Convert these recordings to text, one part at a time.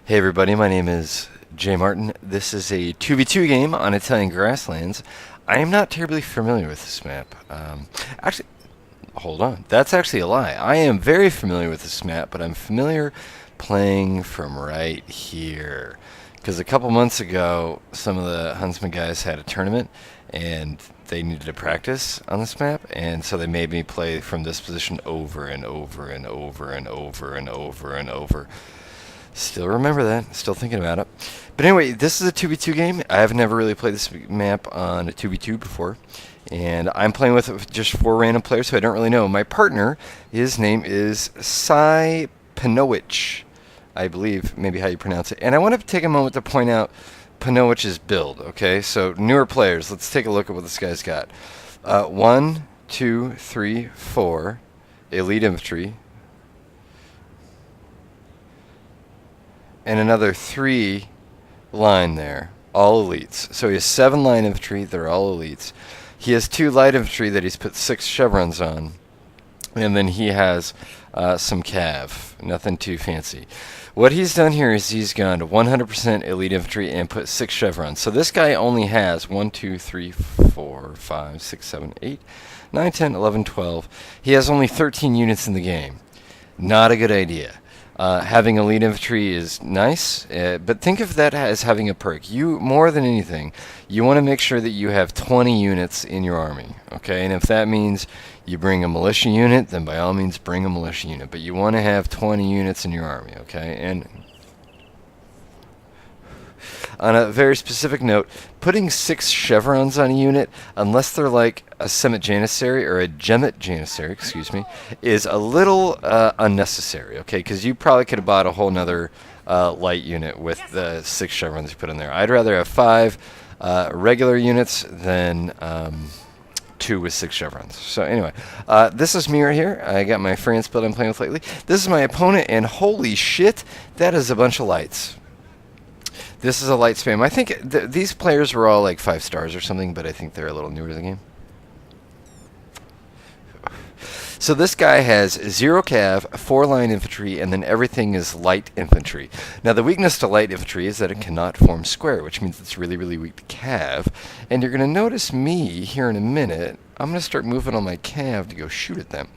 Hey everybody, my name is Jay Martin. This is a 2v2 game on Italian Grasslands. I am not terribly familiar with this map. Actually, hold on. That's actually a lie. I am very familiar with this map, but I'm familiar playing from right here. Because a couple months ago, some of the Huntsman guys had a tournament, and they needed to practice on this map, and so they made me play from this position over and over and over and over and over and over. Still remember that. Still thinking about it. But anyway, this is a 2v2 game. I have never really played this map on a 2v2 before. And I'm playing with just 4 random players who I don't really know. My partner, his name is Cy Panowicz, I believe, maybe how you pronounce it. And I want to take a moment to point out Panowicz's build, okay? So, newer players, let's take a look at what this guy's got. 1, 2, 3, 4, elite infantry. And another 3 line there, all elites. So he has 7 line infantry, they're all elites. He has 2 light infantry that he's put 6 chevrons on. And then he has some cav, nothing too fancy. What he's done here is he's gone to 100% elite infantry and put 6 chevrons. So this guy only has 1, 2, 3, 4, 5, 6, 7, 8, 9, 10, 11, 12. He has only 13 units in the game. Not a good idea. Having elite infantry is nice, but think of that as having a perk. You, more than anything, you want to make sure that you have 20 units in your army, okay? And if that means you bring a militia unit, then by all means bring a militia unit. But you want to have 20 units in your army, okay? And on a very specific note, putting 6 chevrons on a unit, unless they're like a Semet Janissary or a Gemet Janissary, excuse me, is a little unnecessary, okay? Because you probably could have bought a whole nother light unit with the 6 chevrons you put in there. I'd rather have 5 regular units than 2 with 6 chevrons. So anyway, this is me right here. I got my France build I'm playing with lately. This is my opponent, and holy shit, that is a bunch of lights. This is a light spam. I think these players were all like 5 stars or something, but I think they're a little newer to the game. So this guy has 0 cav, 4 line infantry, and then everything is light infantry. Now the weakness to light infantry is that it cannot form square, which means it's really, really weak to cav. And you're going to notice me here in a minute. I'm going to start moving on my cav to go shoot at them.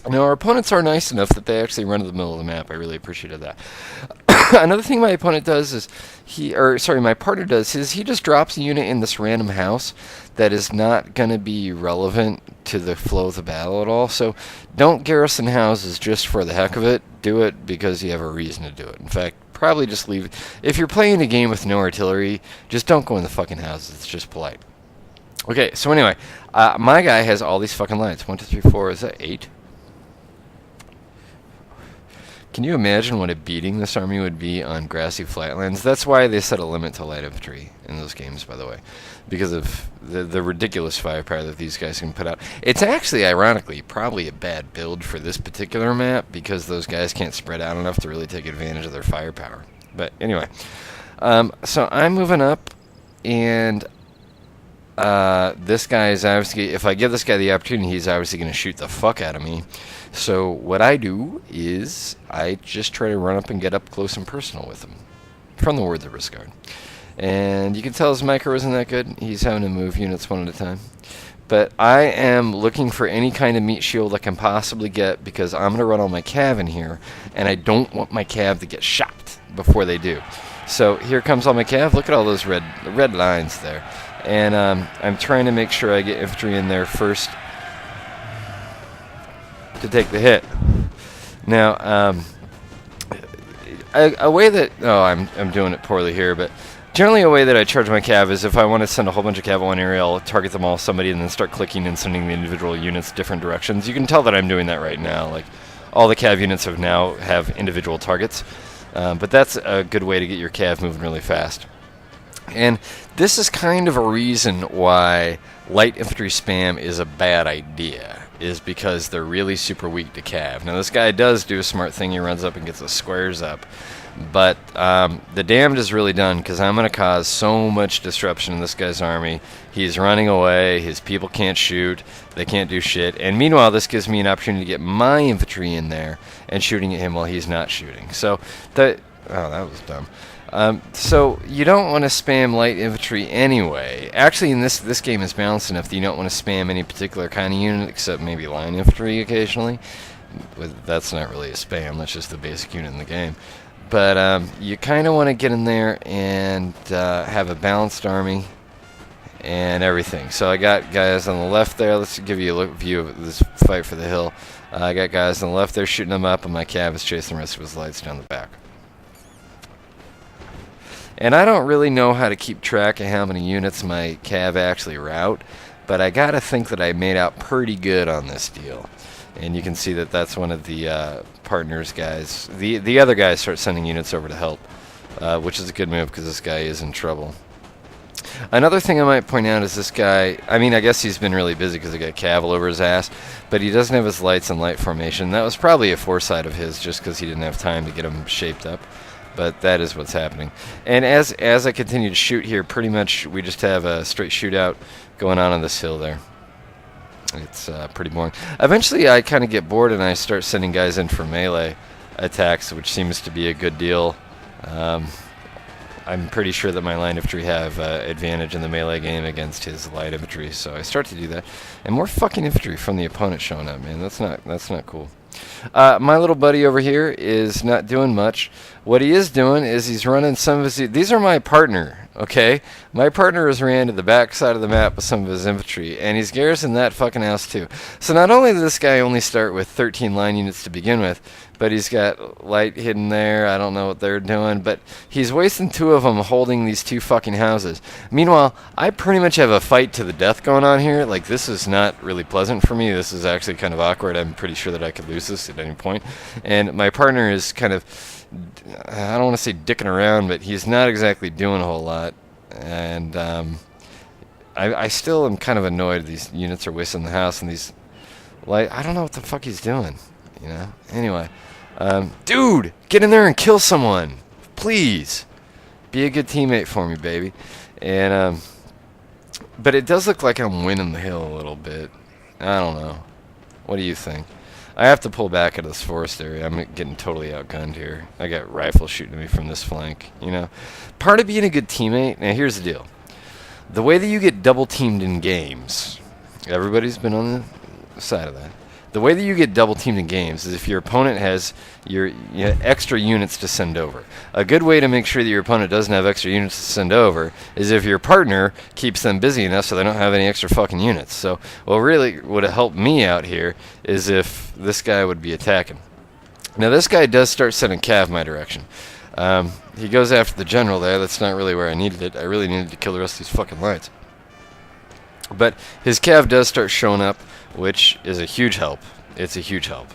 Now our opponents are nice enough that they actually run to the middle of the map. I really appreciated that. Another thing my opponent does is my partner does is he just drops a unit in this random house that is not going to be relevant to the flow of the battle at all. So don't garrison houses just for the heck of it. Do it because you have a reason to do it. In fact, probably just leave it. If you're playing a game with no artillery, just don't go in the fucking houses. It's just polite. Okay, so anyway, my guy has all these fucking lines. 1, 2, 3, 4. Is that 8? Can you imagine what a beating this army would be on grassy flatlands? That's why they set a limit to light infantry in those games, by the way, because of the ridiculous firepower that these guys can put out. It's actually, ironically, probably a bad build for this particular map because those guys can't spread out enough to really take advantage of their firepower. But anyway, so I'm moving up, and this guy is obviously, if I give this guy the opportunity, he's obviously going to shoot the fuck out of me. So what I do is I just try to run up and get up close and personal with him from the Words of Riskard. And you can tell his micro isn't that good. He's having to move units one at a time. But I am looking for any kind of meat shield I can possibly get because I'm going to run all my cav in here, and I don't want my cav to get shot before they do. So here comes all my cav. Look at all those red lines there. And I'm trying to make sure I get infantry in there first to take the hit. Now, a way that I'm doing it poorly here, but generally a way that I charge my cav is if I want to send a whole bunch of cav one area, I'll target them all somebody and then start clicking and sending the individual units different directions. You can tell that I'm doing that right now. Like all the cav units have individual targets, but that's a good way to get your cav moving really fast. And this is kind of a reason why light infantry spam is a bad idea, is because they're really super weak to cav. Now this guy does do a smart thing, he runs up and gets the squares up, but the damage is really done because I'm going to cause so much disruption in this guy's army. He's running away, his people can't shoot, they can't do shit, and meanwhile this gives me an opportunity to get my infantry in there and shooting at him while he's not shooting. So Oh, that was dumb. So you don't want to spam light infantry anyway. Actually, in this game is balanced enough that you don't want to spam any particular kind of unit except maybe line infantry occasionally. That's not really a spam. That's just the basic unit in the game. But you kind of want to get in there and have a balanced army and everything. So I got guys on the left there. Let's give you a view of this fight for the hill. I got guys on the left there shooting them up, and my cav is chasing the rest of his lights down the back. And I don't really know how to keep track of how many units my cav actually route, but I gotta think that I made out pretty good on this deal. And you can see that that's one of the partners guys. The other guys start sending units over to help, which is a good move because this guy is in trouble. Another thing I might point out is this guy, I mean, I guess he's been really busy because he got cav over his ass, but he doesn't have his lights in light formation. That was probably a foresight of his just because he didn't have time to get them shaped up. But that is what's happening. And as I continue to shoot here, pretty much we just have a straight shootout going on this hill there. It's pretty boring. Eventually I kind of get bored and I start sending guys in for melee attacks, which seems to be a good deal. I'm pretty sure that my line infantry have advantage in the melee game against his light infantry, so I start to do that. And more fucking infantry from the opponent showing up, man. That's not cool. My little buddy over here is not doing much. What he is doing is he's running some of his... These are my partner, okay? My partner has ran to the back side of the map with some of his infantry, and he's garrisoned that fucking house too. So not only did this guy only start with 13 line units to begin with, but he's got light hidden there. I don't know what they're doing, but he's wasting 2 of them holding these 2 fucking houses. Meanwhile, I pretty much have a fight to the death going on here. Like, this is not really pleasant for me. This is actually kind of awkward. I'm pretty sure that I could lose this at any point. And my partner is kind of, I don't want to say dicking around, but he's not exactly doing a whole lot. And I still am kind of annoyed these units are wasting the house, and these, like, I don't know what the fuck he's doing, you know? Anyway. Dude, get in there and kill someone, please. Be a good teammate for me, baby. And but it does look like I'm winning the hill a little bit. I don't know. What do you think? I have to pull back out of this forest area. I'm getting totally outgunned here. I got rifles shooting at me from this flank. You know, part of being a good teammate. Now here's the deal: the way that you get double teamed in games, everybody's been on the side of that. The way that you get double teamed in games is if your opponent has your extra units to send over. A good way to make sure that your opponent doesn't have extra units to send over is if your partner keeps them busy enough so they don't have any extra fucking units. So what really would have helped me out here is if this guy would be attacking. Now this guy does start sending cav my direction. He goes after the general there. That's not really where I needed it. I really needed to kill the rest of these fucking lights. But his cav does start showing up, which is a huge help. It's a huge help.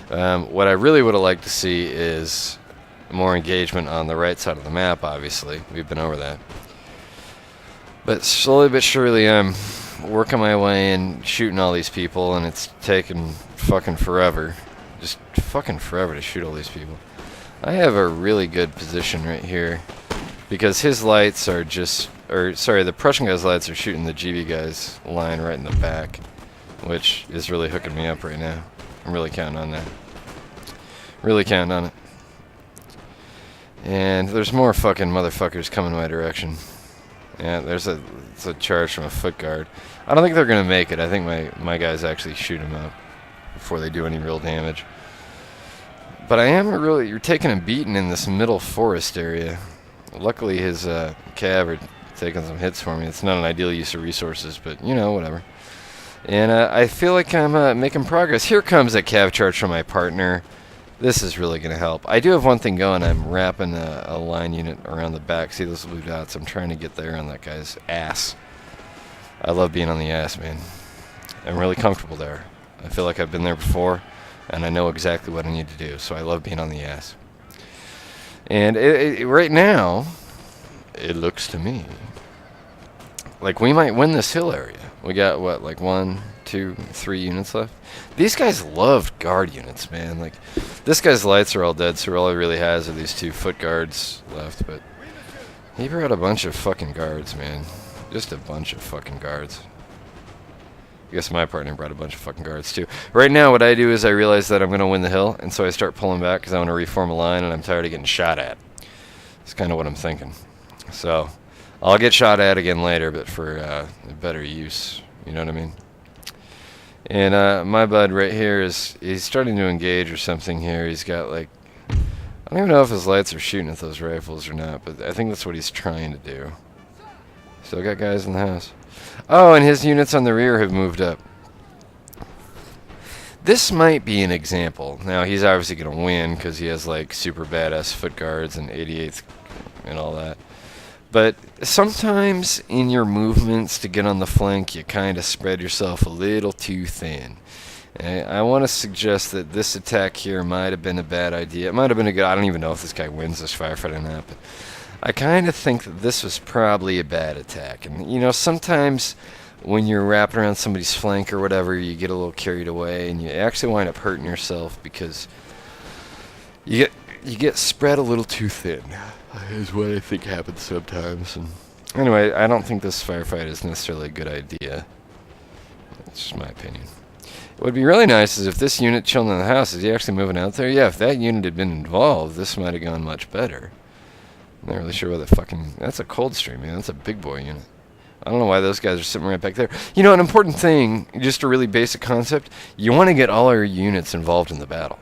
What I really would have liked to see is more engagement on the right side of the map, obviously. We've been over that. But slowly but surely I'm working my way and shooting all these people, and it's taking fucking forever. Just fucking forever to shoot all these people. I have a really good position right here because his lights are just... Or, sorry, the Prussian guy's lights are shooting the GB guy's line right in the back, which is really hooking me up right now. I'm really counting on that. Really counting on it. And there's more fucking motherfuckers coming my direction. Yeah, it's a charge from a foot guard. I don't think they're going to make it. I think my guys actually shoot them up before they do any real damage. But I am really... You're taking a beating in this middle forest area. Luckily his cav are taking some hits for me. It's not an ideal use of resources, but, you know, whatever. And I feel like I'm making progress. Here comes a cav charge from my partner. This is really going to help. I do have one thing going. I'm wrapping a line unit around the back. See those blue dots? I'm trying to get there on that guy's ass. I love being on the ass, man. I'm really comfortable there. I feel like I've been there before, and I know exactly what I need to do. So I love being on the ass. And right now, it looks to me like we might win this hill area. We got, what, like 1, 2, 3 units left? These guys love guard units, man. Like, this guy's lights are all dead, so all he really has are these 2 foot guards left. But he brought a bunch of fucking guards, man. Just a bunch of fucking guards. I guess my partner brought a bunch of fucking guards, too. Right now, what I do is I realize that I'm going to win the hill, and so I start pulling back because I want to reform a line, and I'm tired of getting shot at. It's kind of what I'm thinking. So I'll get shot at again later, but for better use. You know what I mean? And my bud right here he's starting to engage or something here. He's got like, I don't even know if his lights are shooting at those rifles or not, but I think that's what he's trying to do. Still got guys in the house. Oh, and his units on the rear have moved up. This might be an example. Now, he's obviously going to win because he has like super badass foot guards and 88th and all that. But sometimes in your movements to get on the flank, you kind of spread yourself a little too thin. And I want to suggest that this attack here might have been a bad idea. It might have been a good... I don't even know if this guy wins this firefight or not, but I kind of think that this was probably a bad attack. And, you know, sometimes when you're wrapping around somebody's flank or whatever, you get a little carried away, and you actually wind up hurting yourself because you get spread a little too thin, is what I think happens sometimes. And anyway, I don't think this firefight is necessarily a good idea. That's just my opinion. What would be really nice is if this unit chilling in the house, is he actually moving out there? Yeah, if that unit had been involved, this might have gone much better. I'm not really sure what the fucking... That's a Coldstream, man. That's a big boy unit. I don't know why those guys are sitting right back there. You know, an important thing, just a really basic concept, you want to get all our units involved in the battle.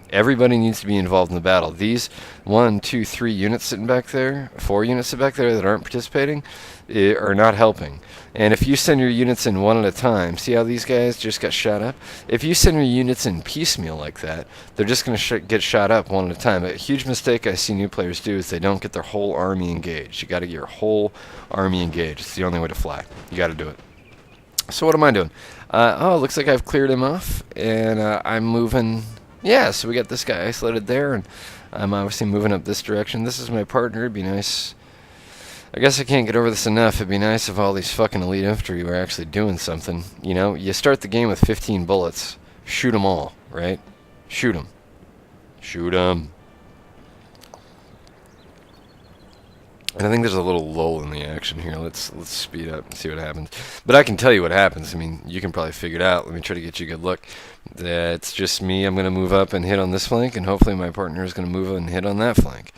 Everybody needs to be involved in the battle. These 1, 2, 3 units sitting back there, 4 units sitting back there that aren't participating, are not helping. And if you send your units in one at a time, see how these guys just got shot up? If you send your units in piecemeal like that, they're just going to get shot up one at a time. A huge mistake I see new players do is they don't get their whole army engaged. You got to get your whole army engaged. It's the only way to fly. You got to do it. So what am I doing? Oh, looks like I've cleared him off, and I'm moving... Yeah, so we got this guy isolated there, and I'm obviously moving up this direction. This is my partner. It'd be nice. I guess I can't get over this enough. It'd be nice if all these fucking elite infantry were actually doing something. You know, you start the game with 15 bullets. Shoot them all, right? Shoot them. Shoot them. And I think there's a little lull in the action here. Let's speed up and see what happens. But I can tell you what happens. I mean, you can probably figure it out. Let me try to get you a good look. It's just me. I'm going to move up and hit on this flank, and hopefully my partner is going to move up and hit on that flank.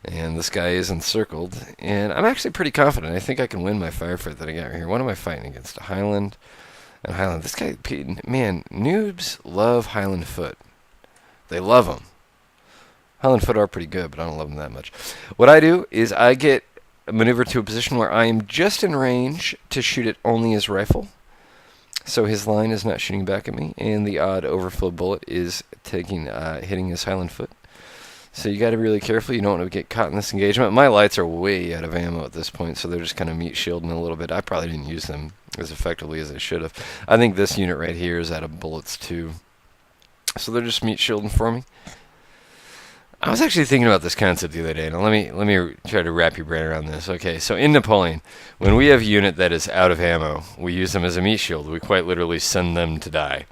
And this guy is encircled, and I'm actually pretty confident. I think I can win my firefight that I got right here. What am I fighting against? A Highland and Highland. This guy, man, noobs love Highland foot. They love them. Highland foot are pretty good, but I don't love them that much. What I do is I get maneuvered to a position where I am just in range to shoot at only his rifle. So his line is not shooting back at me, and the odd overflow bullet is hitting his Highland foot. So you got to be really careful. You don't want to get caught in this engagement. My lights are way out of ammo at this point, so they're just kind of meat shielding a little bit. I probably didn't use them as effectively as I should have. I think this unit right here is out of bullets too. So they're just meat shielding for me. I was actually thinking about this concept the other day. Now let me try to wrap your brain around this. Okay, so in Napoleon, when we have a unit that is out of ammo, we use them as a meat shield. We quite literally send them to die,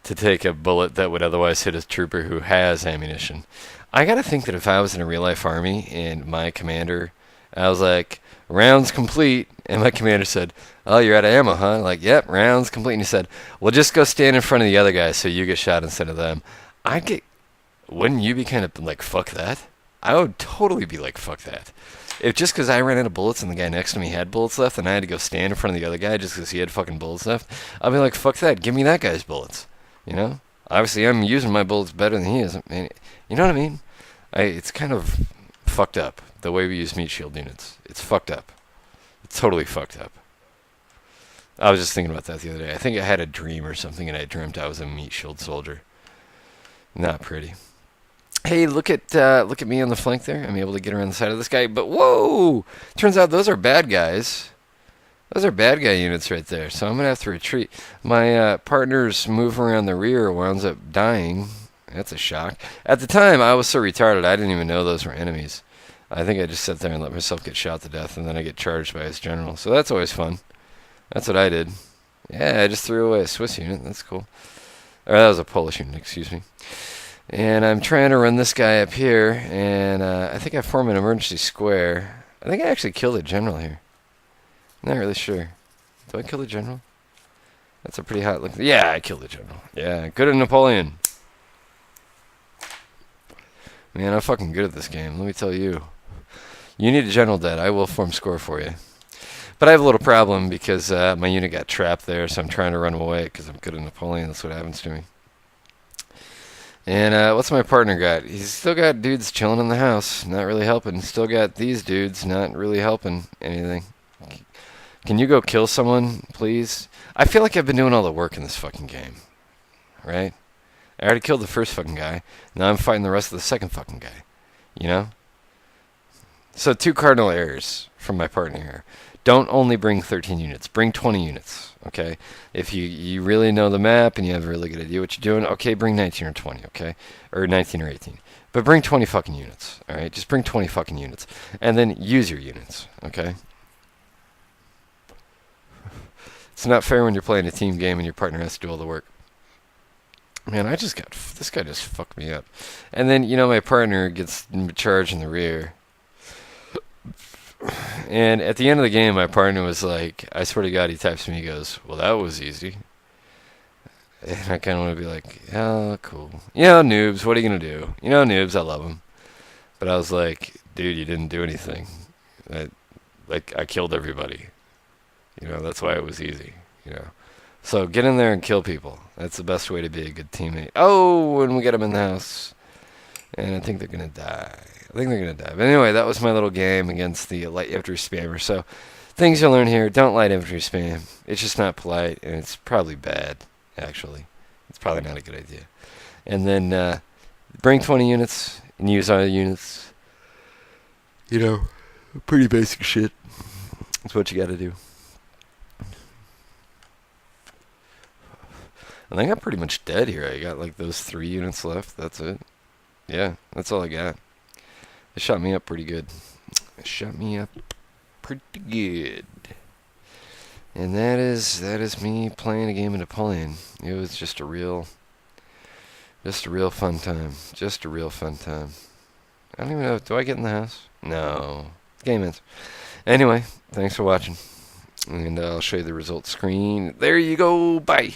to take a bullet that would otherwise hit a trooper who has ammunition. I gotta think that if I was in a real life army and my commander, I was like, rounds complete, and my commander said, oh, you're out of ammo, huh? Like, yep, rounds complete. And he said, well, just go stand in front of the other guys so you get shot instead of them. Wouldn't you be kind of like, fuck that? I would totally be like, fuck that. If just because I ran out of bullets and the guy next to me had bullets left and I had to go stand in front of the other guy just because he had fucking bullets left, I'd be like, fuck that. Give me that guy's bullets. You know? Obviously, I'm using my bullets better than he is. I mean, you know what I mean? It's kind of fucked up, the way we use meat shield units. It's fucked up. It's totally fucked up. I was just thinking about that the other day. I think I had a dream or something and I dreamt I was a meat shield soldier. Not pretty. Hey, look at me on the flank there. I'm able to get around the side of this guy. But whoa! Turns out those are bad guys. Those are bad guy units right there. So I'm going to have to retreat. My partner's move around the rear winds up dying. That's a shock. At the time, I was so retarded, I didn't even know those were enemies. I think I just sat there and let myself get shot to death, and then I get charged by his general. So that's always fun. That's what I did. Yeah, I just threw away a Swiss unit. That's cool. Or that was a Polish unit, excuse me. And I'm trying to run this guy up here, and I think I form an emergency square. I think I actually killed a general here. I'm not really sure. Do I kill the general? That's a pretty hot look. Yeah, I killed the general. Yeah, good at Napoleon. Man, I'm fucking good at this game, let me tell you. You need a general dead. I will form score for you. But I have a little problem because my unit got trapped there, so I'm trying to run away because I'm good at Napoleon. That's what happens to me. And what's my partner got? He's still got dudes chilling in the house, not really helping. Still got these dudes, not really helping anything. Can you go kill someone, please? I feel like I've been doing all the work in this fucking game, right? I already killed the first fucking guy. Now I'm fighting the rest of the second fucking guy. You know? So 2 cardinal errors from my partner here. Don't only bring 13 units. Bring 20 units, okay? If you really know the map and you have a really good idea what you're doing, okay, bring 19 or 20, okay? Or 19 or 18. But bring 20 fucking units, all right? Just bring 20 fucking units. And then use your units, okay? It's not fair when you're playing a team game and your partner has to do all the work. Man, this guy just fucked me up. And then, my partner gets charged in the rear. And at the end of the game, my partner was like, I swear to God, he types to me, he goes, well, that was easy. And I kind of want to be like, oh, cool. Noobs, what are you going to do? Noobs, I love them. But I was like, dude, you didn't do anything. I killed everybody. That's why it was easy, So get in there and kill people. That's the best way to be a good teammate. Oh, and we get them in the house. And I think they're going to die. But anyway, that was my little game against the light infantry spammer. So, things you'll learn here, don't light infantry spam. It's just not polite, and it's probably bad, actually. It's probably not a good idea. And then, bring 20 units and use other units. Pretty basic shit. That's what you gotta do. I think I'm pretty much dead here. I got like those 3 units left. That's it. Yeah, that's all I got. It shot me up pretty good. And that is me playing a game of Napoleon. It was just a real fun time. I don't even know. Do I get in the house? No. Game ends. Anyway, thanks for watching. And I'll show you the results screen. There you go. Bye.